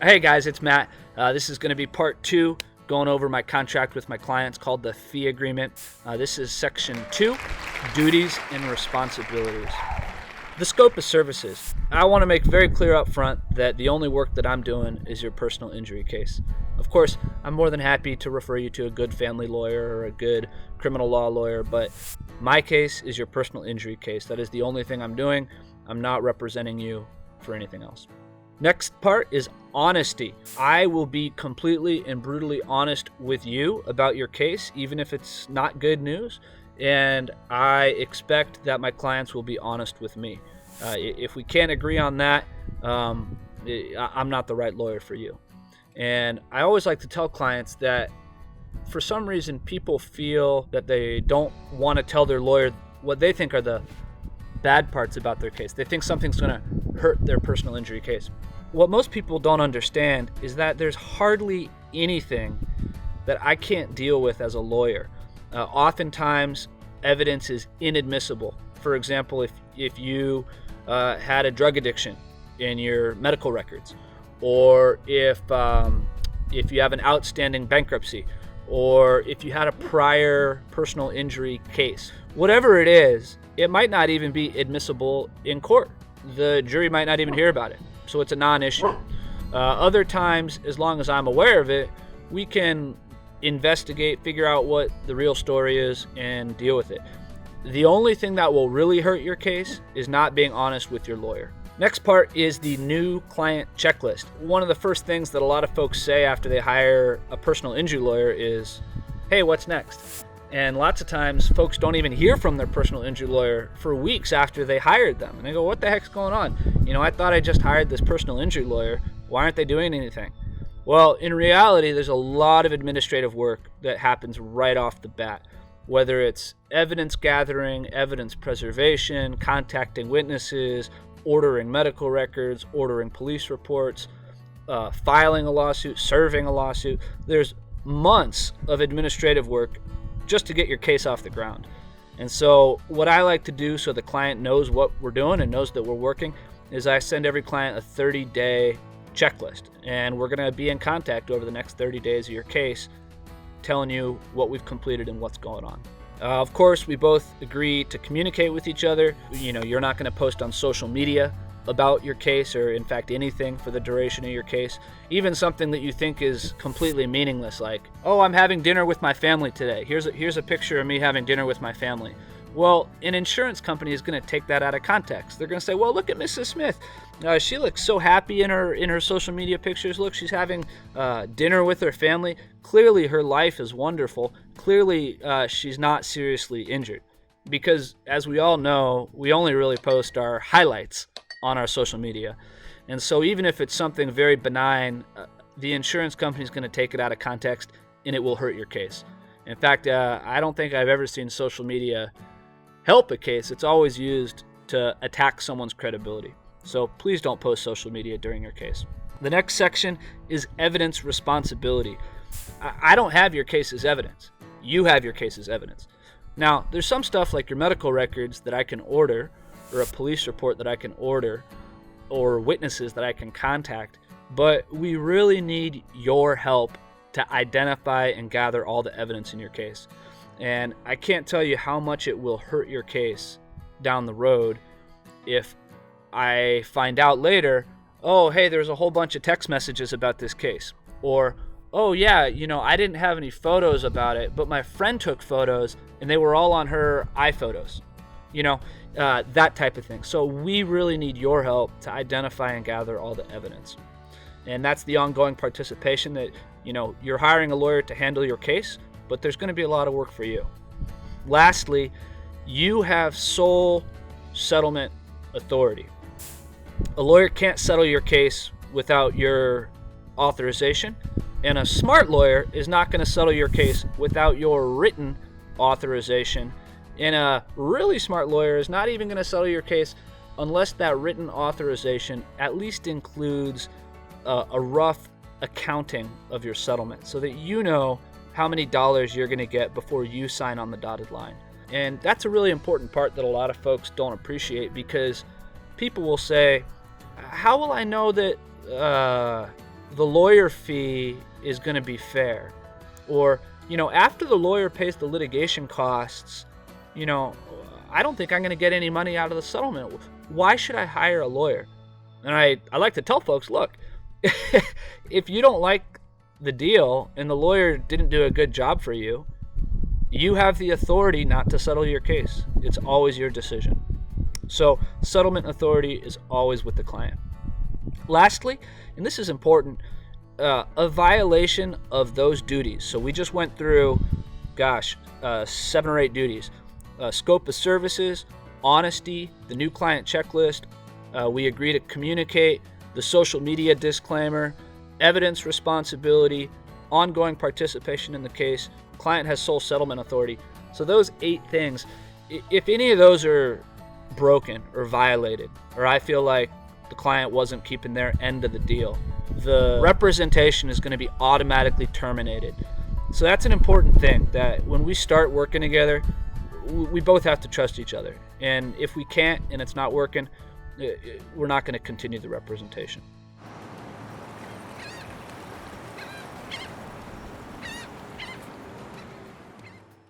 Hey guys, it's Matt. This is going to be part 2, going over my contract with my clients called the fee agreement. This is section 2, duties and responsibilities. The scope of services. I want to make very clear up front that the only work that I'm doing is your personal injury case. Of course, I'm more than happy to refer you to a good family lawyer or a good criminal law lawyer, but my case is your personal injury case. That is the only thing I'm doing. I'm not representing you for anything else. Next part is honesty. I will be completely and brutally honest with you about your case, even if it's not good news. And I expect that my clients will be honest with me. If we can't agree on that, I'm not the right lawyer for you. And I always like to tell clients that for some reason people feel that they don't want to tell their lawyer what they think are the bad parts about their case. They think something's going to hurt their personal injury case. What most people don't understand is that there's hardly anything that I can't deal with as a lawyer. Oftentimes, evidence is inadmissible. For example, if you had a drug addiction in your medical records, or if you have an outstanding bankruptcy, or if you had a prior personal injury case, whatever it is, it might not even be admissible in court. The jury might not even hear about it, so it's a non-issue. Other times, as long as I'm aware of it, we can investigate, figure out what the real story is, and deal with it. The only thing that will really hurt your case is not being honest with your lawyer. Next part is the new client checklist. One of the first things that a lot of folks say after they hire a personal injury lawyer is, hey, what's next? And lots of times folks don't even hear from their personal injury lawyer for weeks after they hired them. And they go, what the heck's going on? I thought I just hired this personal injury lawyer. Why aren't they doing anything? Well, in reality, there's a lot of administrative work that happens right off the bat, whether it's evidence gathering, evidence preservation, contacting witnesses, ordering medical records, ordering police reports, filing a lawsuit, serving a lawsuit. There's months of administrative work just to get your case off the ground. And so what I like to do so the client knows what we're doing and knows that we're working is I send every client a 30-day checklist, and we're going to be in contact over the next 30 days of your case, telling you what we've completed and what's going on. Of course, we both agree to communicate with each other. You're not going to post on social media about your case, or in fact anything for the duration of your case. Even something that you think is completely meaningless, like, oh, I'm having dinner with my family today. Here's a picture of me having dinner with my family. Well, an insurance company is going to take that out of context. They're going to say, well, look at Mrs. Smith. She looks so happy in her social media pictures. Look, she's having dinner with her family. Clearly, her life is wonderful. Clearly, she's not seriously injured. Because, as we all know, we only really post our highlights on our social media. And so even if it's something very benign, the insurance company is going to take it out of context and it will hurt your case. In fact, I don't think I've ever seen social media help a case. It's always used to attack someone's credibility. So please don't post social media during your case. The next section is evidence responsibility. I don't have your case as evidence. You have your case as evidence. Now, there's some stuff like your medical records that I can order, or a police report that I can order, or witnesses that I can contact, but we really need your help to identify and gather all the evidence in your case. And I can't tell you how much it will hurt your case down the road if I find out later, oh, hey, there's a whole bunch of text messages about this case. Or, oh, yeah, I didn't have any photos about it, but my friend took photos and they were all on her iPhotos. That type of thing. So we really need your help to identify and gather all the evidence. And that's the ongoing participation that, you're hiring a lawyer to handle your case, but there's going to be a lot of work for you. Lastly, you have sole settlement authority. A lawyer can't settle your case without your authorization, and a smart lawyer is not going to settle your case without your written authorization. And a really smart lawyer is not even going to settle your case unless that written authorization at least includes a rough accounting of your settlement so that you know how many dollars you're going to get before you sign on the dotted line. And that's a really important part that a lot of folks don't appreciate, because people will say, how will I know that the lawyer fee is going to be fair. Or, after the lawyer pays the litigation costs, I don't think I'm going to get any money out of the settlement. Why should I hire a lawyer? And I like to tell folks, look, if you don't like the deal and the lawyer didn't do a good job for you, you have the authority not to settle your case. It's always your decision. So settlement authority is always with the client. Lastly, and this is important, a violation of those duties. So we just went through, 7 or 8 duties. Scope of services, honesty, the new client checklist, we agree to communicate, the social media disclaimer, evidence responsibility, ongoing participation in the case, client has sole settlement authority. So those 8 things, if any of those are broken or violated, or I feel like the client wasn't keeping their end of the deal, the representation is going to be automatically terminated. So that's an important thing, that when we start working together, we both have to trust each other. And if we can't and it's not working, we're not going to continue the representation.